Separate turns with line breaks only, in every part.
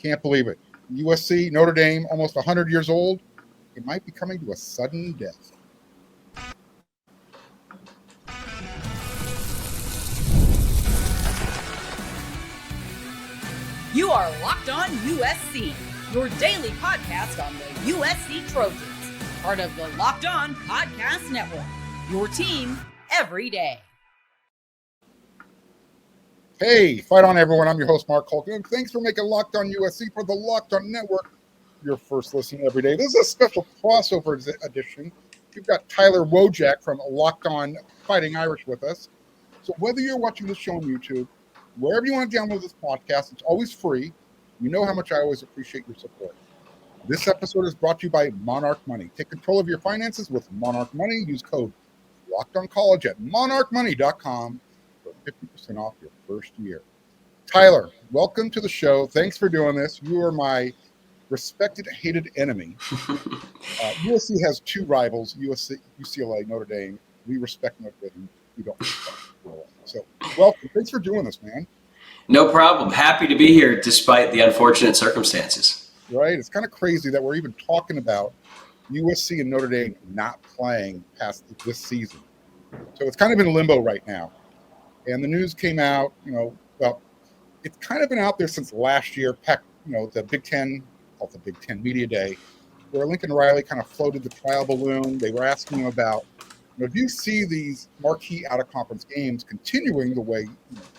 Can't believe it. USC, Notre Dame, almost 100 years old. It might be coming to a sudden death.
You are Locked On USC, your daily podcast on the USC Trojans, part of the Locked On Podcast Network, your team every day.
Hey, fight on, everyone. I'm your host, Marc Kulkin, and thanks for making Locked On USC for the Locked On Network your first listen every day. This is a special crossover edition. We've got Tyler Wojciak from Locked On Fighting Irish with us. So whether you're watching this show on YouTube, wherever you want to download this podcast, it's always free. You know how much I always appreciate your support. This episode is brought to you by Monarch Money. Take control of your finances with Monarch Money. Use code LOCKEDONCollege at monarchmoney.com for 50% off your first year. Tyler, welcome to the show. Thanks for doing this. You are my respected, hated enemy. USC has two rivals, UCLA, Notre Dame. We respect Notre Dame. We don't respect UCLA. So welcome. Thanks for doing this, man.
No problem. Happy to be here despite the unfortunate circumstances.
Right? It's kind of crazy that we're even talking about USC and Notre Dame not playing past this season. So it's kind of in limbo right now. And the news came out, it's kind of been out there since last year, the Big Ten, called the Big Ten Media Day, where Lincoln Riley kind of floated the trial balloon. They were asking him about, do you see these marquee out-of-conference games continuing the way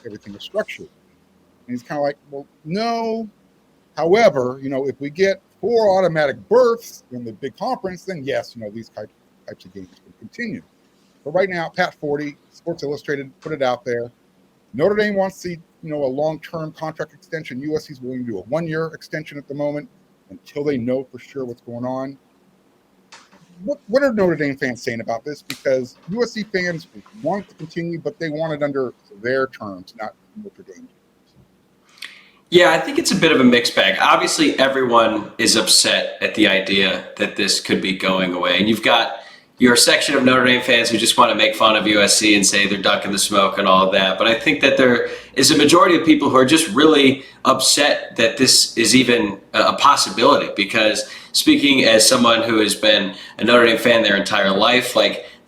everything is structured? And he's kind of like, well, no. However, if we get 4 automatic berths in the big conference, then yes, these types of games can continue. But right now, Pat Forty, Sports Illustrated, put it out there. Notre Dame wants to see, a long-term contract extension. USC's willing to do a 1-year extension at the moment until they know for sure what's going on. What are Notre Dame fans saying about this? Because USC fans want it to continue, but they want it under their terms, not Notre Dame terms.
Yeah, I think it's a bit of a mixed bag. Obviously, everyone is upset at the idea that this could be going away. And you've got your section of Notre Dame fans who just want to make fun of USC and say they're ducking the smoke and all of that. But I think that there is a majority of people who are just really upset that this is even a possibility. Because speaking as someone who has been a Notre Dame fan their entire life,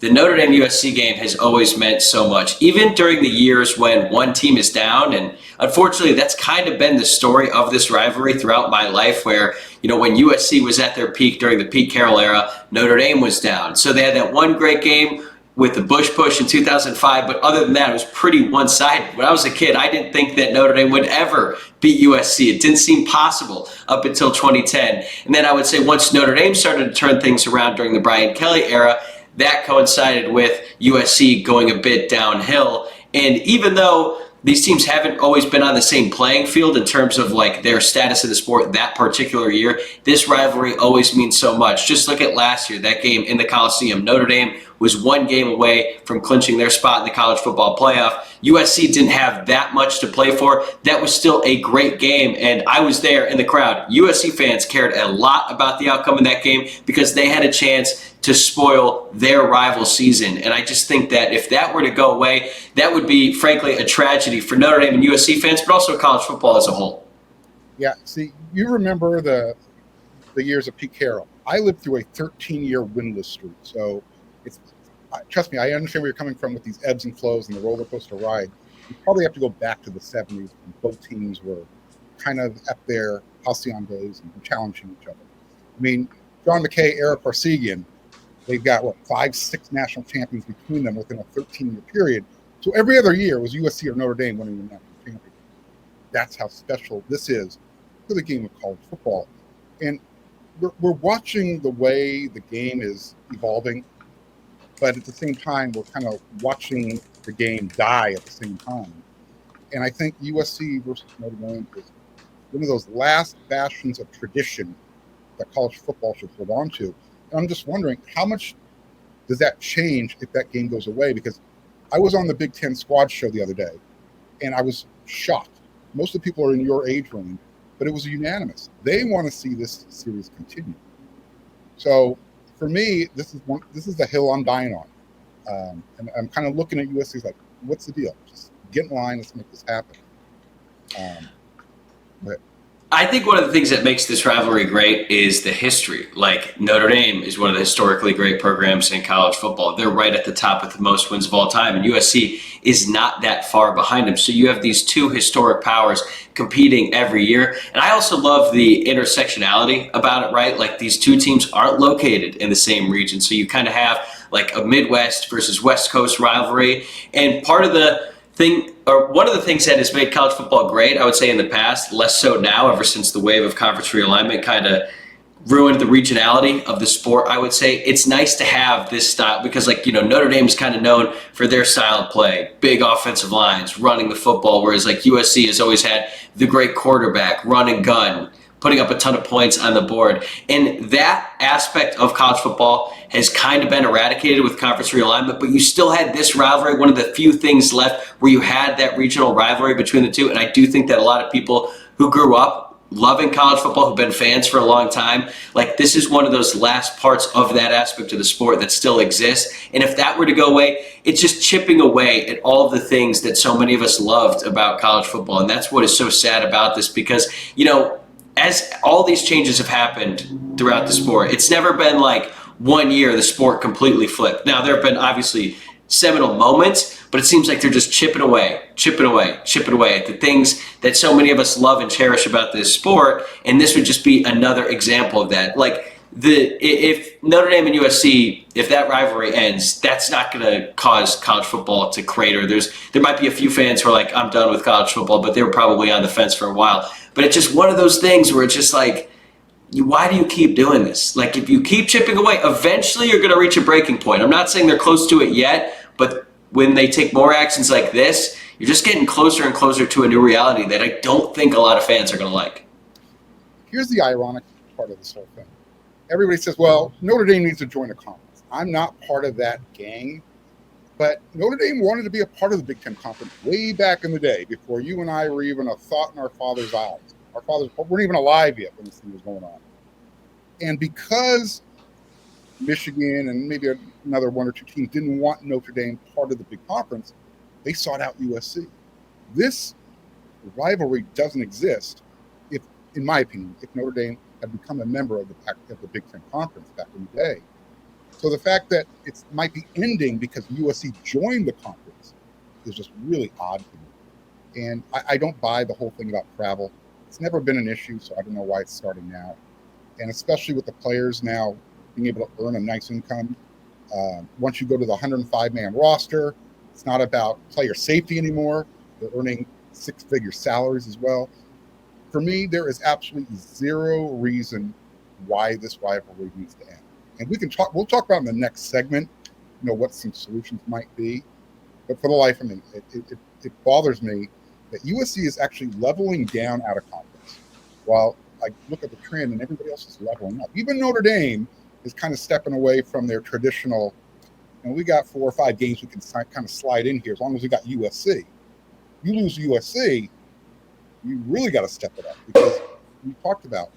the Notre Dame-USC game has always meant so much, even during the years when one team is down. And unfortunately, that's kind of been the story of this rivalry throughout my life where, when USC was at their peak during the Pete Carroll era, Notre Dame was down. So they had that one great game with the Bush push in 2005. But other than that, it was pretty one-sided. When I was a kid, I didn't think that Notre Dame would ever beat USC. It didn't seem possible up until 2010. And then I would say once Notre Dame started to turn things around during the Brian Kelly era, that coincided with USC going a bit downhill. And even though these teams haven't always been on the same playing field in terms of their status in the sport that particular year, this rivalry always means so much. Just look at last year, that game in the Coliseum. Notre Dame was 1 game away from clinching their spot in the college football playoff. USC didn't have that much to play for. That was still a great game, and I was there in the crowd. USC fans cared a lot about the outcome in that game because they had a chance to spoil their rival season. And I just think that if that were to go away, that would be, frankly, a tragedy for Notre Dame and USC fans, but also college football as a whole.
Yeah, see, you remember the years of Pete Carroll. I lived through a 13-year winless streak, so trust me, I understand where you're coming from with these ebbs and flows and the roller coaster ride. You probably have to go back to the 70s when both teams were kind of at their halcyon days and challenging each other. I mean, John McKay, Eric Parsegian, they've got, 5-6 national champions between them within a 13-year period. So every other year was USC or Notre Dame winning the national championship. That's how special this is for the game of college football. And we're watching the way the game is evolving, but at the same time, we're kind of watching the game die at the same time. And I think USC versus Notre Dame is one of those last bastions of tradition that college football should hold on to. And I'm just wondering, how much does that change if that game goes away? Because I was on the Big Ten Squad show the other day, and I was shocked. Most of the people are in your age range, but it was unanimous. They want to see this series continue. So for me, this is the hill I'm dying on. And I'm kind of looking at USC like, what's the deal? Just get in line. Let's make this happen. But
I think one of the things that makes this rivalry great is the history. Like, Notre Dame is one of the historically great programs in college football. They're right at the top with the most wins of all time, and USC is not that far behind them. So you have these two historic powers competing every year. And I also love the intersectionality about it, right? Like, these two teams aren't located in the same region. So you kind of have like a Midwest versus West Coast rivalry. And part of the thing, or one of the things that has made college football great, I would say in the past, less so now, ever since the wave of conference realignment kind of ruined the regionality of the sport, I would say it's nice to have this style because, like, Notre Dame is kind of known for their style of play, big offensive lines, running the football, whereas like USC has always had the great quarterback, run and gun, putting up a ton of points on the board. And that aspect of college football has kind of been eradicated with conference realignment, but you still had this rivalry, one of the few things left where you had that regional rivalry between the two. And I do think that a lot of people who grew up loving college football, who've been fans for a long time, like, this is one of those last parts of that aspect of the sport that still exists. And if that were to go away, it's just chipping away at all of the things that so many of us loved about college football. And that's what is so sad about this because, as all these changes have happened throughout the sport, it's never been like 1 year the sport completely flipped. Now, there have been obviously seminal moments, but it seems like they're just chipping away at the things that so many of us love and cherish about this sport. And this would just be another example of that. Like, if Notre Dame and USC, if that rivalry ends, that's not going to cause college football to crater. There might be a few fans who are like, I'm done with college football, but they were probably on the fence for a while. But it's just one of those things where it's just like, why do you keep doing this? Like, if you keep chipping away, eventually you're going to reach a breaking point. I'm not saying they're close to it yet, but when they take more actions like this, you're just getting closer and closer to a new reality that I don't think a lot of fans are going to like.
Here's the ironic part of this whole thing. Everybody says, well, Notre Dame needs to join a conference. I'm not part of that gang, but Notre Dame wanted to be a part of the Big Ten Conference way back in the day before you and I were even a thought in our father's eyes. Our fathers weren't even alive yet when this thing was going on. And because Michigan and maybe another one or two teams didn't want Notre Dame part of the big conference, they sought out USC. This rivalry doesn't exist if, in my opinion, if Notre Dame had become a member of the Big Ten Conference back in the day. So the fact that it might be ending because USC joined the conference is just really odd to me. And I don't buy the whole thing about travel. It's never been an issue, so I don't know why it's starting now. And especially with the players now being able to earn a nice income. Once you go to the 105-man roster, it's not about player safety anymore. They're earning six-figure salaries as well. For me, there is absolutely zero reason why this rivalry needs to end. And we'll talk about in the next segment, what some solutions might be. But for the life of me, it bothers me that USC is actually leveling down out of conference, while I look at the trend and everybody else is leveling up. Even Notre Dame is kind of stepping away from their traditional, we got 4 or 5 games we can kind of slide in here as long as we got USC. You lose USC, you really got to step it up because we talked about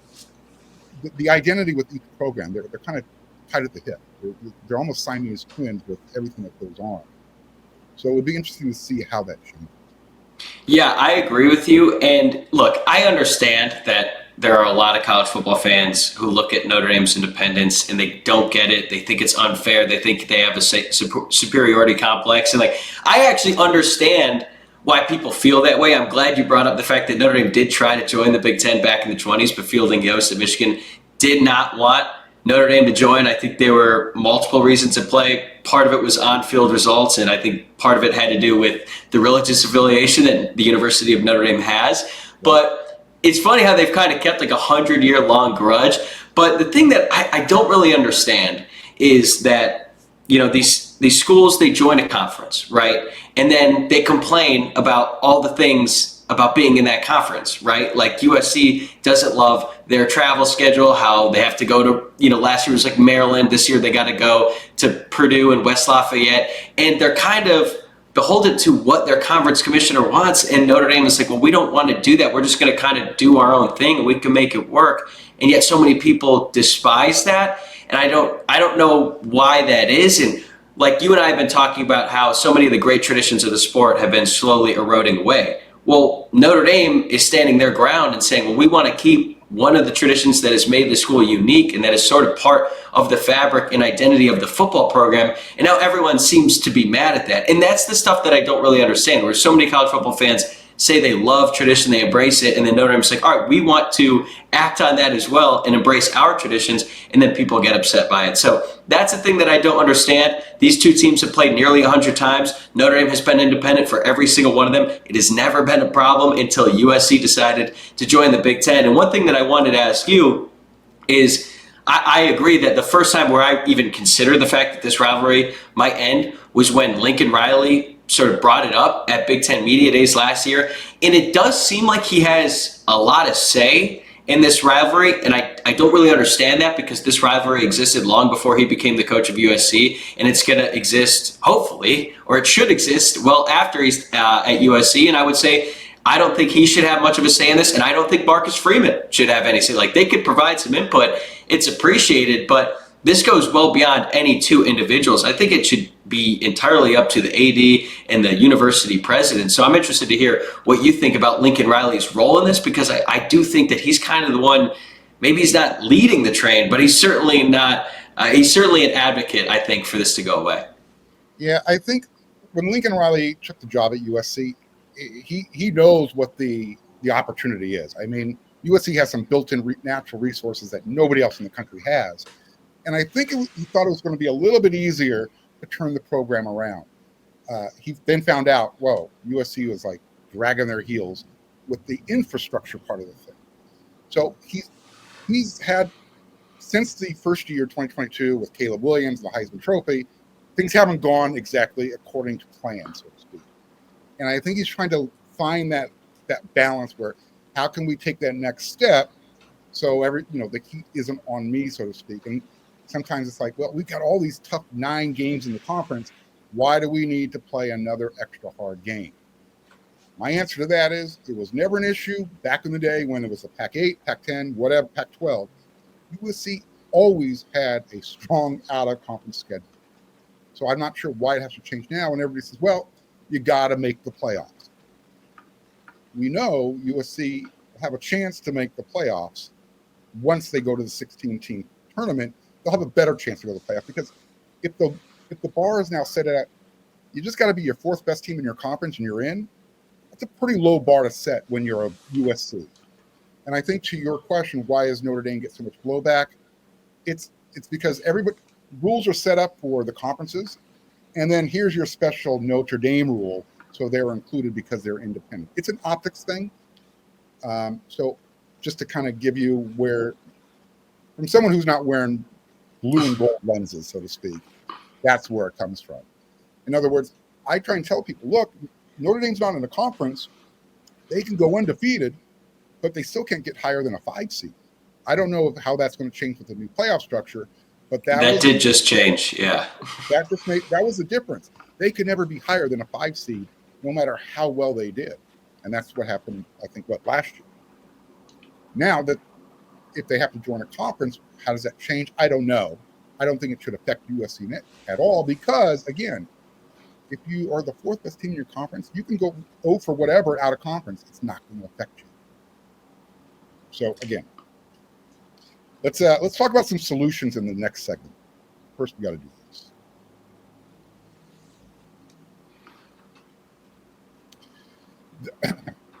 the identity with each program. They're kind of tied at the hip. They're almost Siamese twins with everything that goes on. So it would be interesting to see how that changes.
Yeah, I agree with you. And look, I understand that there are a lot of college football fans who look at Notre Dame's independence and they don't get it. They think it's unfair. They think they have a superiority complex. And I actually understand why people feel that way. I'm glad you brought up the fact that Notre Dame did try to join the Big Ten back in the 20s, but Fielding Yost at Michigan did not want Notre Dame to join. I think there were multiple reasons at play. Part of it was on-field results, and I think part of it had to do with the religious affiliation that the University of Notre Dame has. But it's funny how they've kind of kept like a 100-year-long grudge. But the thing that I don't really understand is that, these schools, they join a conference, right? And then they complain about all the things about being in that conference, right? Like USC doesn't love their travel schedule, how they have to go to, last year was like Maryland, this year they got to go to Purdue and West Lafayette, and they're kind of beholden to what their conference commissioner wants. And Notre Dame is like, well, we don't want to do that. We're just going to kind of do our own thing and we can make it work. And yet so many people despise that. And I don't know why that is. And like you and I have been talking about how so many of the great traditions of the sport have been slowly eroding away. Well, Notre Dame is standing their ground and saying, well, we want to keep one of the traditions that has made the school unique and that is sort of part of the fabric and identity of the football program. And now everyone seems to be mad at that. And that's the stuff that I don't really understand, where so many college football fans say they love tradition, they embrace it, and then Notre Dame's like, all right, we want to act on that as well and embrace our traditions, and then people get upset by it. So that's the thing that I don't understand. These two teams have played nearly 100 times. Notre Dame has been independent for every single one of them. It has never been a problem until USC decided to join the Big Ten. And one thing that I wanted to ask you is, I agree that the first time where I even considered the fact that this rivalry might end was when Lincoln Riley sort of brought it up at Big Ten Media Days last year. And it does seem like he has a lot of say in this rivalry. And I don't really understand that, because this rivalry existed long before he became the coach of USC. And it's going to exist, hopefully, or it should exist well after he's at USC. And I would say, I don't think he should have much of a say in this, and I don't think Marcus Freeman should have any say. Like, they could provide some input. It's appreciated, but this goes well beyond any two individuals. I think it should be entirely up to the AD and the university president. So I'm interested to hear what you think about Lincoln Riley's role in this, because I do think that he's kind of the one, maybe he's not leading the train, but he's certainly not, he's certainly an advocate, I think, for this to go away.
Yeah, I think when Lincoln Riley took the job at USC, he knows what the opportunity is. I mean, USC has some built-in natural resources that nobody else in the country has. And I think he thought it was going to be a little bit easier to turn the program around. He then found out, whoa, USC was like dragging their heels with the infrastructure part of the thing. So he's had, since the first year, 2022, with Caleb Williams, the Heisman Trophy, things haven't gone exactly according to plan, so to speak. And I think he's trying to find that balance where, how can we take that next step so the heat isn't on me, so to speak. And sometimes it's like, well, we've got all these tough 9 games in the conference. Why do we need to play another extra hard game? My answer to that is, it was never an issue back in the day when it was the Pac-8, Pac-10, whatever, Pac-12. USC always had a strong out-of-conference schedule. So I'm not sure why it has to change now when everybody says, well, you got to make the playoffs. We know USC have a chance to make the playoffs once they go to the 16-team tournament. They'll have a better chance to go to the playoff, because if the bar is now set at, you just got to be your 4th best team in your conference and you're in, that's a pretty low bar to set when you're a USC. And I think, to your question, why does Notre Dame get so much blowback? It's because rules are set up for the conferences, and then here's your special Notre Dame rule, so they're included because they're independent. It's an optics thing. So just to kind of give you where, from someone who's not wearing blue and gold lenses, so to speak, that's where it comes from. In other words, I try and tell people, look, Notre Dame's not in the conference. They can go undefeated, but they still can't get higher than a 5 seed. I don't know how that's going to change with the new playoff structure, but that
did just change, yeah.
That was the difference. They could never be higher than a 5 seed, no matter how well they did. And that's what happened, I think, last year. Now that if they have to join a conference, how does that change? I don't know. I don't think it should affect USC at all, because, again, if you are the 4th best team in your conference, you can go 0 for whatever out of conference. It's not going to affect you. So, again, let's talk about some solutions in the next segment. First, we got to do this.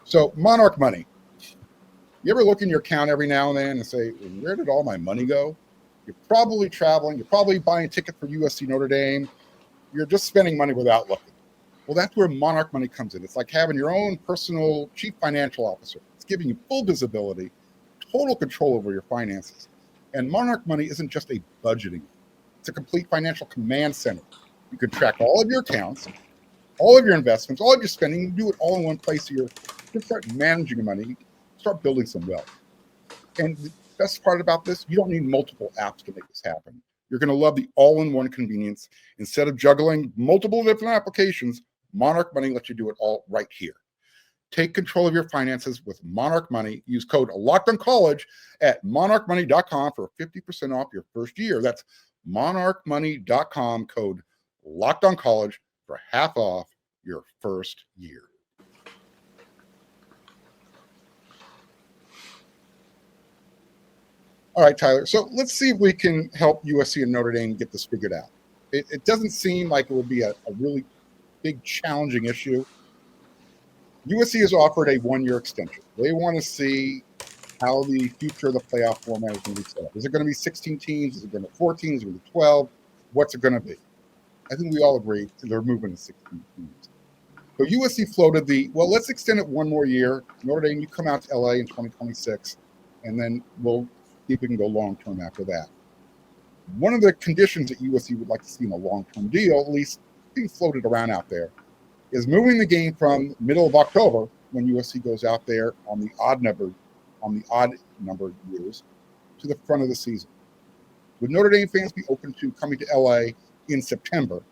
So, Monarch Money. You ever look in your account every now and then and say, where did all my money go? You're probably traveling. You're probably buying a ticket for USC Notre Dame. You're just spending money without looking. Well, that's where Monarch Money comes in. It's like having your own personal chief financial officer. It's giving you full visibility, total control over your finances. And Monarch Money isn't just a budgeting. It's a complete financial command center. You can track all of your accounts, all of your investments, all of your spending. You do it all in one place. You can start managing your money, start building some wealth. And the best part about this, you don't need multiple apps to make this happen. You're going to love the all-in-one convenience. Instead of juggling multiple different applications, Monarch Money lets you do it all right here. Take control of your finances with Monarch Money. Use code LOCKEDONCOLLEGE at monarchmoney.com for 50% off your first year. That's monarchmoney.com, code LOCKEDONCOLLEGE for half off your first year. All right, Tyler. So let's see if we can help USC and Notre Dame get this figured out. It doesn't seem like it would be a really big challenging issue. USC has offered a one-year extension. They want to see how the future of the playoff format is going to be set up. Is it going to be 16 teams? Is it going to be 14? Is it going to be 12? What's it going to be? I think we all agree they're moving to 16 teams. So USC floated let's extend it one more year. Notre Dame, you come out to LA in 2026, and then we'll see if we can go long-term after that. One of the conditions that USC would like to see in a long-term deal, at least being floated around out there, is moving the game from middle of October, when USC goes out there on the odd number years, to the front of the season. Would Notre Dame fans be open to coming to LA in September?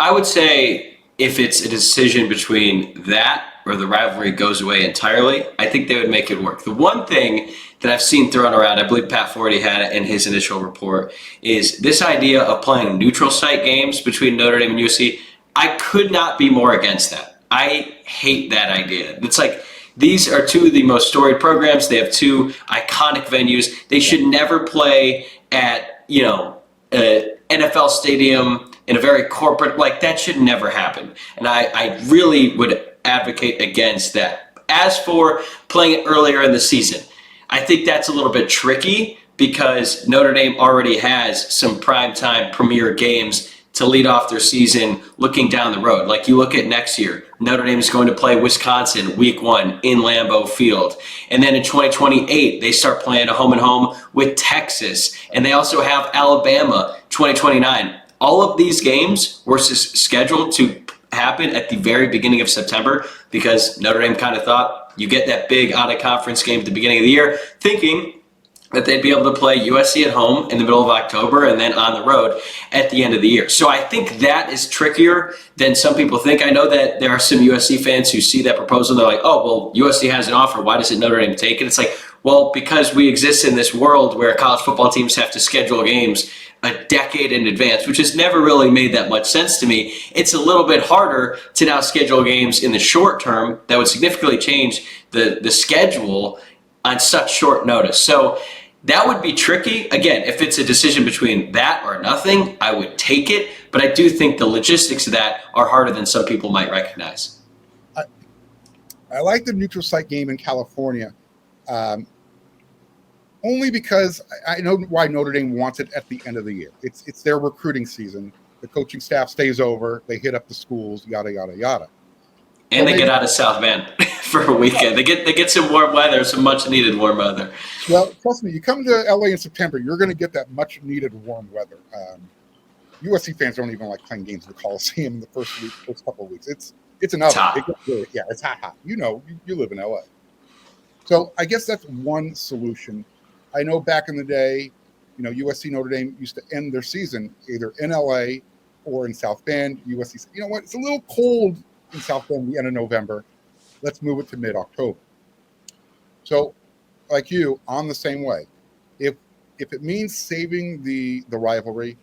I would say if it's a decision between that or the rivalry goes away entirely, I think they would make it work. The one thing that I've seen thrown around, I believe Pat Forty had it in his initial report, is this idea of playing neutral site games between Notre Dame and USC. I could not be more against that. I hate that idea. It's like, these are two of the most storied programs. They have two iconic venues. They should never play at, an NFL stadium in a very corporate, that should never happen. And I really would advocate against that. As for playing it earlier in the season, I think that's a little bit tricky because Notre Dame already has some primetime premier games to lead off their season looking down the road. Like you look at next year, Notre Dame is going to play Wisconsin week 1 in Lambeau Field. And then in 2028, they start playing a home and home with Texas. And they also have Alabama 2029. All of these games were scheduled to happen at the very beginning of September because Notre Dame kind of thought you get that big out-of-conference game at the beginning of the year, thinking that they'd be able to play USC at home in the middle of October and then on the road at the end of the year. So I think that is trickier than some people think. I know that there are some USC fans who see that proposal. They're like, oh, well, USC has an offer. Why doesn't Notre Dame take it? It's like, well, because we exist in this world where college football teams have to schedule games a decade in advance, which has never really made that much sense to me. It's a little bit harder to now schedule games in the short term that would significantly change the schedule on such short notice. So that would be tricky. Again, if it's a decision between that or nothing, I would take it. But I do think the logistics of that are harder than some people might recognize.
I like the neutral site game in California, only because I know why Notre Dame wants it at the end of the year. It's their recruiting season. The coaching staff stays over. They hit up the schools, yada, yada, yada.
And they get out of South Bend for a weekend. They get some warm weather, some much needed warm weather.
Well, trust me, you come to LA in September, you're going to get that much needed warm weather. USC fans don't even like playing games at the Coliseum in the first couple of weeks. It's an oven. It's hot. You live in LA. So I guess that's one solution. I know back in the day, USC Notre Dame used to end their season either in LA or in South Bend. USC said, you know what, it's a little cold in South Bend the end of November. Let's move it to mid-October. So, like you, I'm the same way. If it means saving the rivalry,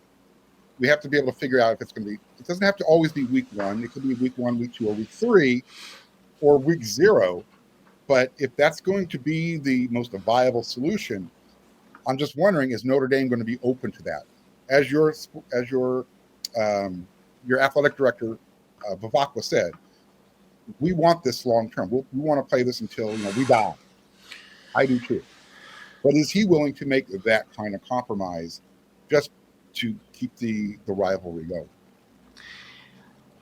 we have to be able to figure out if it's going to be. It doesn't have to always be week 1. It could be week 1, week 2, or week 3, or week 0. But if that's going to be the most viable solution, I'm just wondering: is Notre Dame going to be open to that? As your athletic director Vivacqua said, we want this long term. We want to play this until we die. I do too. But is he willing to make that kind of compromise just to keep the rivalry going?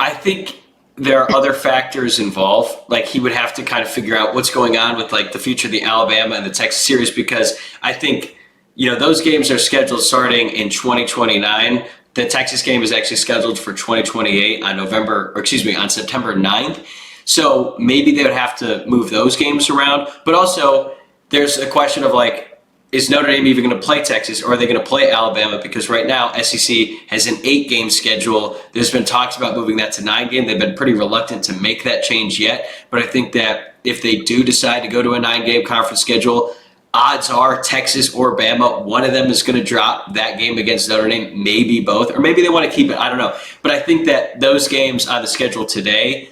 I think there are other factors involved. Like he would have to kind of figure out what's going on with the future of the Alabama and the Texas series, because I think those games are scheduled starting in 2029. The Texas game is actually scheduled for 2028 on September 9th. So maybe they would have to move those games around. But also there's a question of is Notre Dame even going to play Texas, or are they going to play Alabama? Because right now SEC has an 8-game schedule. There's been talks about moving that to 9-game. They've been pretty reluctant to make that change yet. But I think that if they do decide to go to a 9-game conference schedule, odds are Texas or Bama, one of them is going to drop that game against Notre Dame, maybe both, or maybe they want to keep it. I don't know. But I think that those games on the schedule today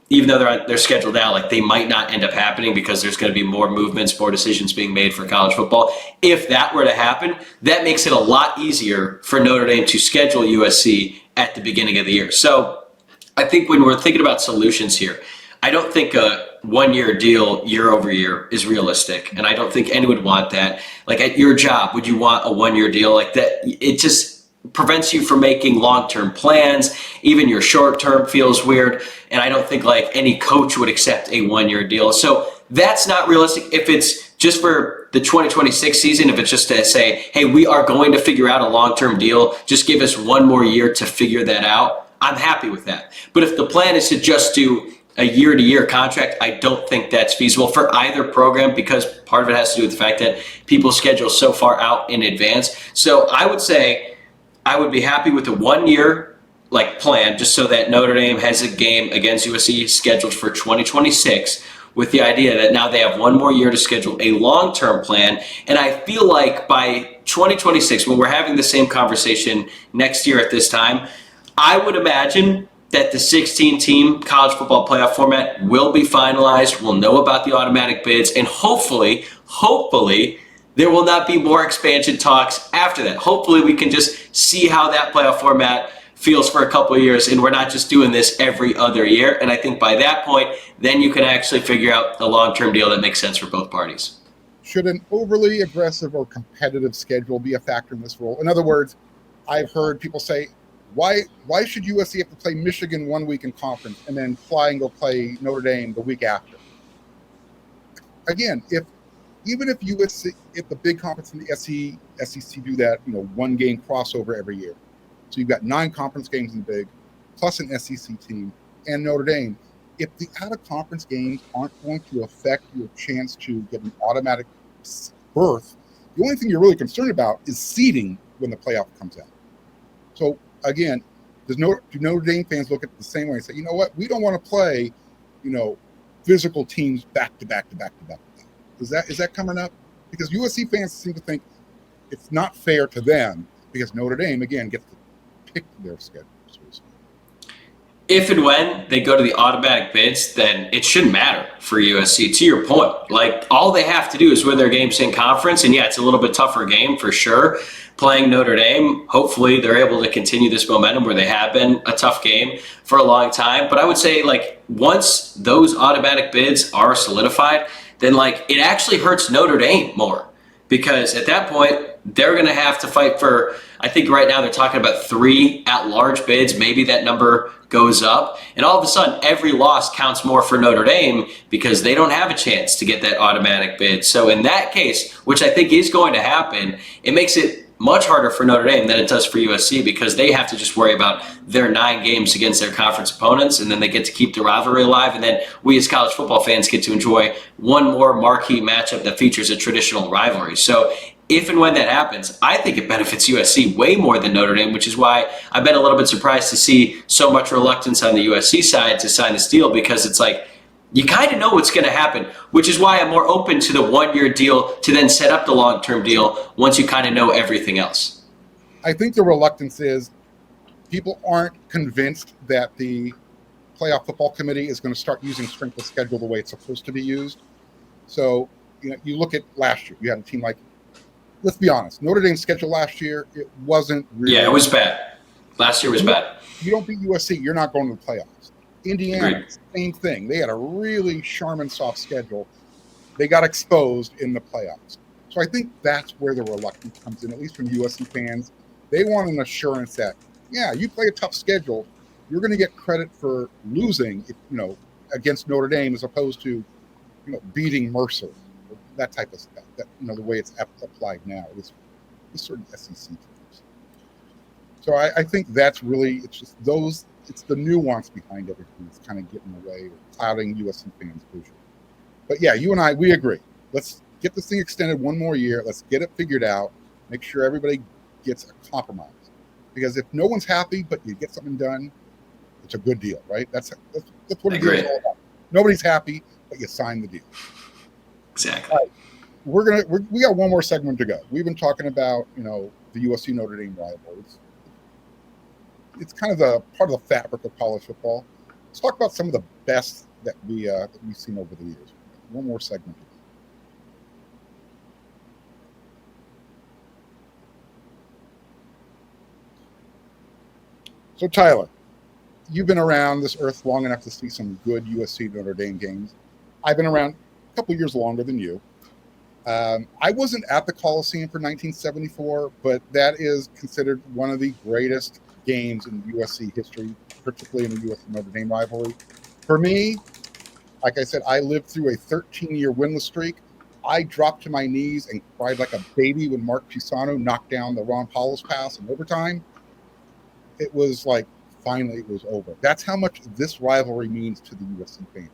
even though they're scheduled now, like they might not end up happening because there's going to be more movements, more decisions being made for college football. If that were to happen, that makes it a lot easier for Notre Dame to schedule USC at the beginning of the year. So I think when we're thinking about solutions here, I don't think a one-year deal year over year is realistic. And I don't think anyone would want that. Like at your job, would you want a one-year deal like that? It just prevents you from making long-term plans. Even your short-term feels weird. And I don't think like any coach would accept a one-year deal. So that's not realistic. If it's just for the 2026 season, if it's just to say, hey, we are going to figure out a long-term deal, just give us one more year to figure that out, I'm happy with that. But if the plan is to just do a year-to-year contract, I don't think that's feasible for either program, because part of it has to do with the fact that people schedule so far out in advance. So I would say I would be happy with a 1 year like plan, just so that Notre Dame has a game against USC scheduled for 2026, with the idea that now they have one more year to schedule a long-term plan. And I feel like by 2026, when we're having the same conversation next year at this time, I would imagine that the 16-team college football playoff format will be finalized. We'll know about the automatic bids, and hopefully, there will not be more expansion talks after that. Hopefully, we can just see how that playoff format feels for a couple of years, and we're not just doing this every other year. And I think by that point, then you can actually figure out a long-term deal that makes sense for both parties.
Should an overly aggressive or competitive schedule be a factor in this role? In other words, I've heard people say, why should USC have to play Michigan 1 week in conference and then fly and go play Notre Dame the week after? Again, if the big conference in the SEC do that, one game crossover every year, so you've got 9 conference games in the big, plus an SEC team and Notre Dame. If the out-of-conference games aren't going to affect your chance to get an automatic berth, the only thing you're really concerned about is seeding when the playoff comes out. So again, do Notre Dame fans look at it the same way and say, you know what, we don't want to play, physical teams back to back to back to back? Is that coming up? Because USC fans seem to think it's not fair to them because Notre Dame, again, gets to pick their schedule.
If and when they go to the automatic bids, then it shouldn't matter for USC. To your point, like all they have to do is win their games in conference. And yeah, it's a little bit tougher game for sure. Playing Notre Dame, hopefully they're able to continue this momentum where they have been a tough game for a long time. But I would say like once those automatic bids are solidified, then like it actually hurts Notre Dame more, because at that point they're going to have to fight for, I think right now they're talking about 3 at-large bids. Maybe that number goes up. And all of a sudden, every loss counts more for Notre Dame because they don't have a chance to get that automatic bid. So in that case, which I think is going to happen, it makes it much harder for Notre Dame than it does for USC, because they have to just worry about their 9 games against their conference opponents, and then they get to keep the rivalry alive. And then we as college football fans get to enjoy one more marquee matchup that features a traditional rivalry. So if and when that happens, I think it benefits USC way more than Notre Dame, which is why I've been a little bit surprised to see so much reluctance on the USC side to sign this deal, because it's like, you kind of know what's going to happen, which is why I'm more open to the 1 year deal to then set up the long-term deal once you kind of know everything else.
I think the reluctance is people aren't convinced that the playoff football committee is going to start using strength of schedule the way it's supposed to be used. So, you look at last year, you had a team like, let's be honest, Notre Dame's schedule last year, it wasn't really.
Yeah, it was bad. Last year was bad.
You don't beat USC, you're not going to the playoffs. Indiana,
Agreed.
Same thing. They had a really Charmin soft schedule. They got exposed in the playoffs. So I think that's where the reluctance comes in, at least from USC fans. They want an assurance that, yeah, you play a tough schedule, you're going to get credit for losing, against Notre Dame as opposed to, beating Mercer, that type of stuff. That the way it's applied now, this certain SEC teams. So I think that's really it's the nuance behind everything that's kind of getting in the way or clouding USC fans' vision. But yeah, you and I, we agree. Let's get this thing extended 1 more year. Let's get it figured out. Make sure everybody gets a compromise. Because if no one's happy, but you get something done, it's a good deal, right? That's what a deal is all about. Nobody's happy, but you sign the deal.
Exactly.
All right. We got 1 more segment to go. We've been talking about, the USC Notre Dame rivalry. It's kind of the part of the fabric of college football. Let's talk about some of the best that we've seen over the years. One more segment. So Tyler, you've been around this earth long enough to see some good USC Notre Dame games. I've been around a couple years longer than you. I wasn't at the Coliseum for 1974, but that is considered one of the greatest games in USC history, particularly in the USC Notre Dame rivalry. For me, like I said, I lived through a 13-year winless streak. I dropped to my knees and cried like a baby when Mark Pisano knocked down the Ron Powell's pass in overtime. It was like, finally, it was over. That's how much this rivalry means to the USC fans.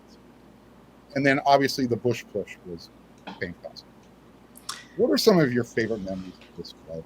And then, obviously, the Bush push was fantastic. What are some of your favorite memories of this rivalry?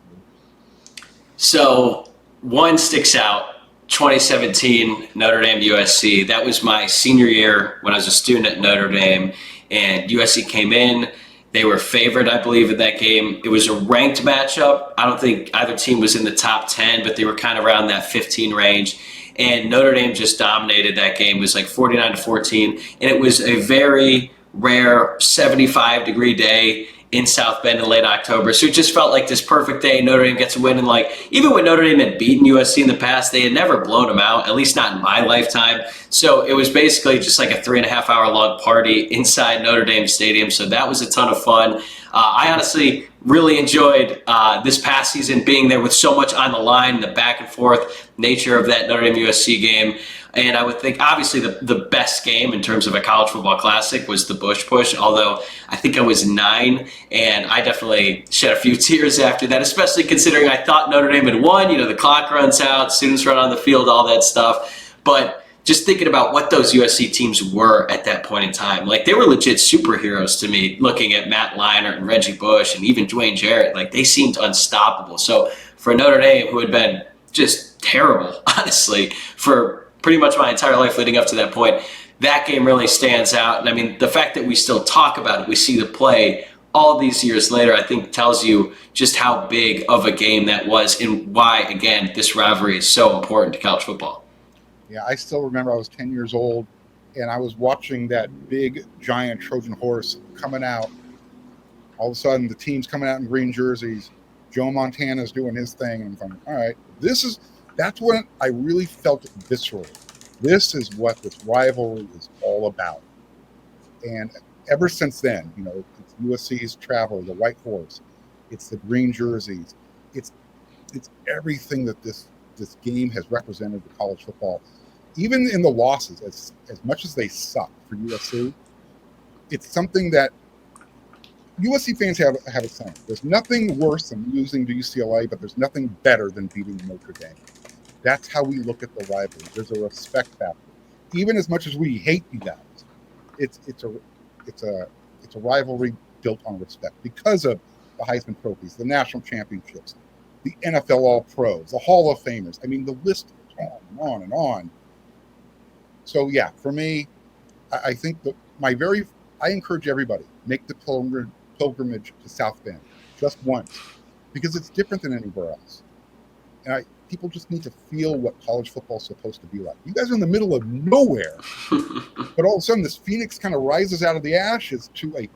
So, one sticks out. 2017 Notre Dame-USC. That was my senior year when I was a student at Notre Dame, and USC came in. They were favored, I believe, in that game. It was a ranked matchup. I don't think either team was in the top 10, but they were kind of around that 15 range. And Notre Dame just dominated that game. It was like 49-14. And it was a very rare 75-degree day in South Bend in late October. So it just felt like this perfect day. Notre Dame gets a win. And like, even when Notre Dame had beaten USC in the past, they had never blown them out, at least not in my lifetime. So it was basically just like a 3.5 hour long party inside Notre Dame Stadium. So that was a ton of fun. I honestly really enjoyed this past season being there with so much on the line, the back and forth nature of that Notre Dame USC game. And I would think, obviously, the best game in terms of a college football classic was the Bush push, although I think I was 9, and I definitely shed a few tears after that, especially considering I thought Notre Dame had won. You know, the clock runs out, students run on the field, all that stuff. But just thinking about what those USC teams were at that point in time, like, they were legit superheroes to me, looking at Matt Leinart and Reggie Bush and even Dwayne Jarrett. Like, they seemed unstoppable. So for Notre Dame, who had been just terrible, honestly, for pretty much my entire life leading up to that point, that game really stands out. And I mean, the fact that we still talk about it, we see the play all these years later, I think tells you just how big of a game that was and why, again, this rivalry is so important to college football.
Yeah, I still remember I was 10 years old, and I was watching that big, giant Trojan horse coming out. All of a sudden, the team's coming out in green jerseys. Joe Montana's doing his thing, and I'm thinking, all right, that's when I really felt it viscerally. This is what this rivalry is all about. And ever since then, you know, it's USC's travel, the white horse, it's the green jerseys, it's everything that this game has represented to college football. Even in the losses, as much as they suck for USC, it's something that USC fans have a saying. There's nothing worse than losing to UCLA, but there's nothing better than beating Notre Dame. That's how we look at the rivalry. There's a respect factor. Even as much as we hate you guys, it's a rivalry built on respect because of the Heisman trophies, the national championships, the NFL All-Pros, the Hall of Famers. I mean, the list goes on and on and on. So yeah, for me, I think I encourage everybody, make the pilgrimage to South Bend just once, because it's different than anywhere else. And people just need to feel what college football is supposed to be like. You guys are in the middle of nowhere, but all of a sudden this Phoenix kind of rises out of the ashes to a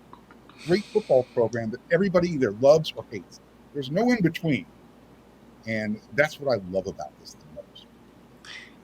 great football program that everybody either loves or hates. There's no in between. And that's what I love about this the most.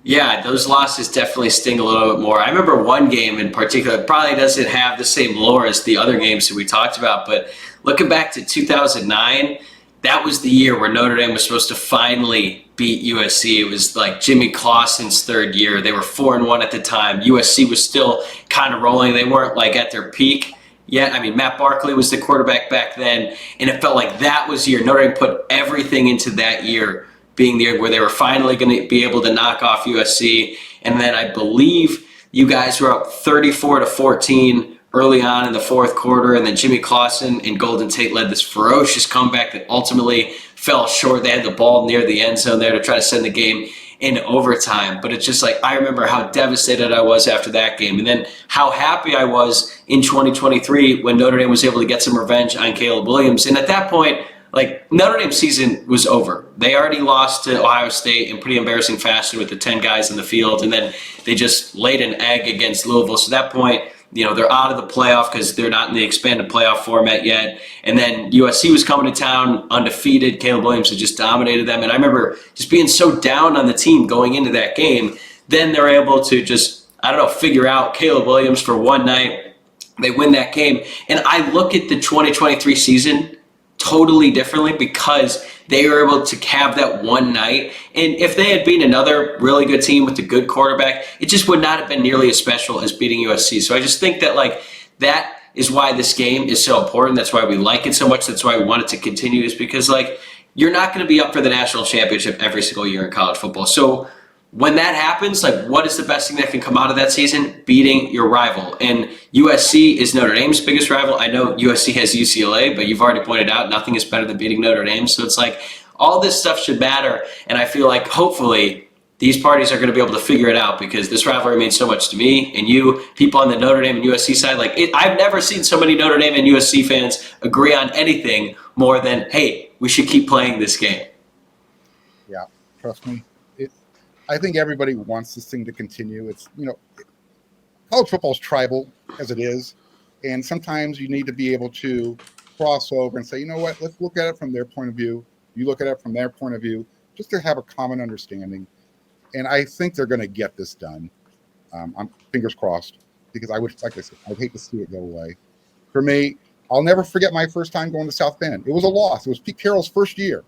Yeah, those losses definitely sting a little bit more. I remember one game in particular, it probably doesn't have the same lore as the other games that we talked about, but looking back to 2009, that was the year where Notre Dame was supposed to finally beat USC. It was like Jimmy Clausen's third year. They were 4-1 at the time. USC was still kind of rolling. They weren't like at their peak yet. I mean, Matt Barkley was the quarterback back then, and it felt like that was the year. Notre Dame put everything into that year being the year where they were finally going to be able to knock off USC. And then I believe you guys were up 34-14 early on in the fourth quarter, and then Jimmy Clausen and Golden Tate led this ferocious comeback that ultimately fell short. They had the ball near the end zone there to try to send the game into overtime. But it's just like, I remember how devastated I was after that game, and then how happy I was in 2023 when Notre Dame was able to get some revenge on Caleb Williams. And at that point, like Notre Dame's season was over. They already lost to Ohio State in pretty embarrassing fashion with the 10 guys in the field, and then they just laid an egg against Louisville. So at that point, they're out of the playoff because they're not in the expanded playoff format yet. And then USC was coming to town undefeated. Caleb Williams had just dominated them. And I remember just being so down on the team going into that game. Then they're able to just, figure out Caleb Williams for one night. They win that game. And I look at the 2023 season totally differently because they were able to have that one night. And if they had beaten another really good team with a good quarterback, it just would not have been nearly as special as beating USC. So I just think that that is why this game is so important. That's why we like it so much. That's why we want it to continue, is because you're not going to be up for the national championship every single year in college football. So when that happens, what is the best thing that can come out of that season? Beating your rival. And USC is Notre Dame's biggest rival. I know USC has UCLA, but you've already pointed out nothing is better than beating Notre Dame. So it's all this stuff should matter. And I feel like hopefully these parties are going to be able to figure it out, because this rivalry means so much to me and you, people on the Notre Dame and USC side. I've never seen so many Notre Dame and USC fans agree on anything more than, hey, we should keep playing this game.
Yeah, trust me. I think everybody wants this thing to continue. It's, college football is tribal as it is. And sometimes you need to be able to cross over and say, you know what, let's look at it from their point of view. You look at it from their point of view, just to have a common understanding. And I think they're going to get this done. I'm fingers crossed, because like I said, I'd hate to see it go away. For me, I'll never forget my first time going to South Bend. It was a loss. It was Pete Carroll's first year.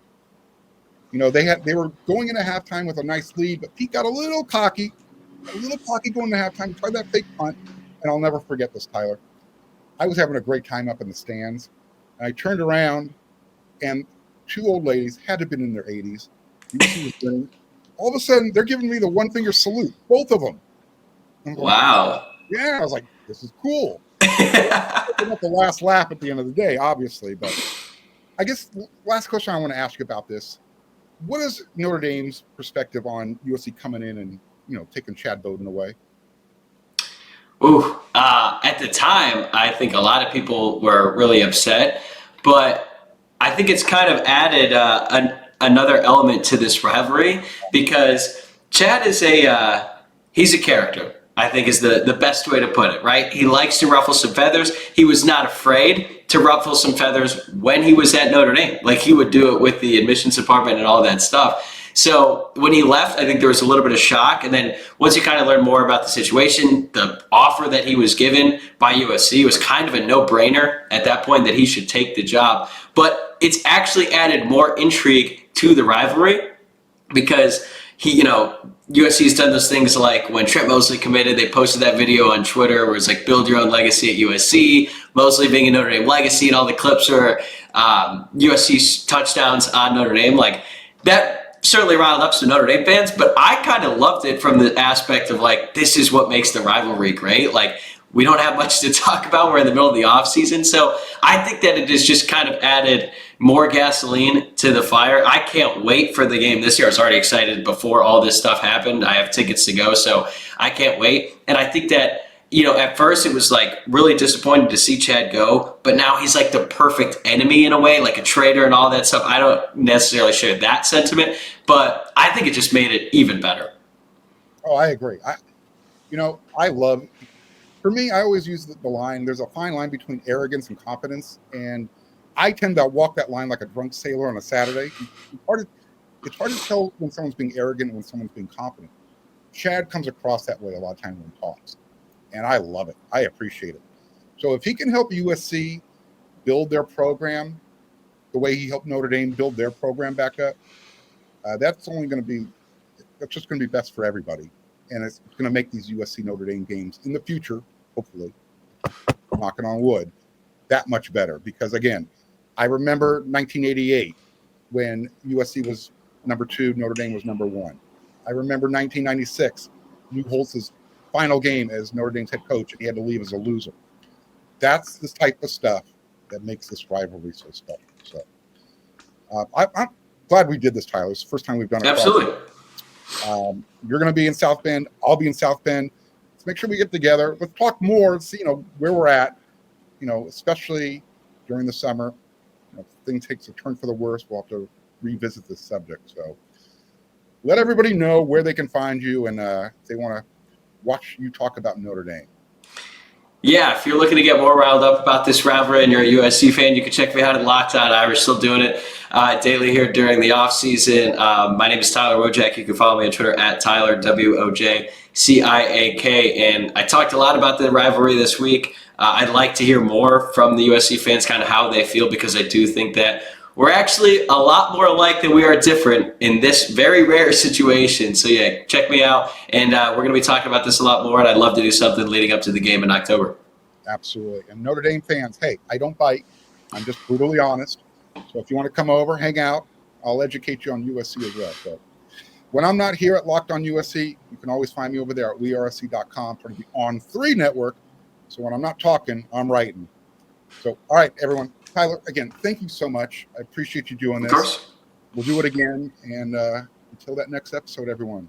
They were going into halftime with a nice lead, but Pete got a little cocky going into halftime, tried that fake punt, and I'll never forget this, Tyler. I was having a great time up in the stands, and I turned around, and two old ladies, had to have been in their 80s. All of a sudden, they're giving me the one-finger salute, both of them.
Wow.
Yeah, I was like, this is cool. Not the last laugh at the end of the day, obviously, but I guess last question I want to ask you about this. What is Notre Dame's perspective on USC coming in and, taking Chad Bowden away?
At the time, I think a lot of people were really upset, but I think it's kind of added another element to this rivalry, because Chad is he's a character, I think is the best way to put it, right? He likes to ruffle some feathers. He was not afraid to ruffle some feathers when he was at Notre Dame. He would do it with the admissions department and all that stuff. So when he left, I think there was a little bit of shock. And then once you kind of learn more about the situation, the offer that he was given by USC was kind of a no-brainer at that point that he should take the job. But it's actually added more intrigue to the rivalry, because USC's done those things like when Trent Mosley committed, they posted that video on Twitter where it's build your own legacy at USC, Mosley being a Notre Dame legacy, and all the clips are USC's touchdowns on Notre Dame. That certainly riled up some Notre Dame fans, but I kind of loved it from the aspect of this is what makes the rivalry great. We don't have much to talk about. We're in the middle of the offseason. So I think that it has just kind of added more gasoline to the fire. I can't wait for the game this year. I was already excited before all this stuff happened. I have tickets to go, so I can't wait. And I think that, at first it was really disappointing to see Chad go, but now he's the perfect enemy in a way, like a traitor and all that stuff. I don't necessarily share that sentiment, but I think it just made it even better.
Oh, I agree. For me, I always use the line, there's a fine line between arrogance and competence, and I tend to walk that line like a drunk sailor on a Saturday. It's hard to tell when someone's being arrogant and when someone's being competent. Chad comes across that way a lot of times when he talks, and I love it. I appreciate it. So if he can help USC build their program the way he helped Notre Dame build their program back up, that's just going to be best for everybody. And it's going to make these USC Notre Dame games in the future, hopefully, knocking on wood, that much better. Because, again, I remember 1988 when USC was number 2, Notre Dame was number 1. I remember 1996, Lou Holtz's final game as Notre Dame's head coach, and he had to leave as a loser. That's the type of stuff that makes this rivalry so special. So I'm glad we did this, Tyler. It's the first time we've done it.
Absolutely.
You're going to be in South Bend. I'll be in South Bend. Let's make sure we get together. Let's talk more. See, where we're at. Especially during the summer. if things takes a turn for the worse, we'll have to revisit this subject. So let everybody know where they can find you, and if they want to watch you talk about Notre Dame.
Yeah, if you're looking to get more riled up about this rivalry and you're a USC fan, you can check me out at Locked On Irish. Still doing it daily here during the off season. My name is Tyler Wojciak. You can follow me on Twitter at Tyler WOJCIAK. And I talked a lot about the rivalry this week. I'd like to hear more from the USC fans, kind of how they feel, because I do think that we're actually a lot more alike than we are different in this very rare situation. So yeah, check me out. And we're going to be talking about this a lot more. And I'd love to do something leading up to the game in October.
Absolutely. And Notre Dame fans, hey, I don't bite. I'm just brutally honest. So if you want to come over, hang out, I'll educate you on USC as well. So when I'm not here at Locked On USC, you can always find me over there at wearesc.com, part of the On3 network. So when I'm not talking, I'm writing. So, all right, everyone. Tyler, again, thank you so much. I appreciate you doing this.
Of course.
We'll do it again. And until that next episode, everyone,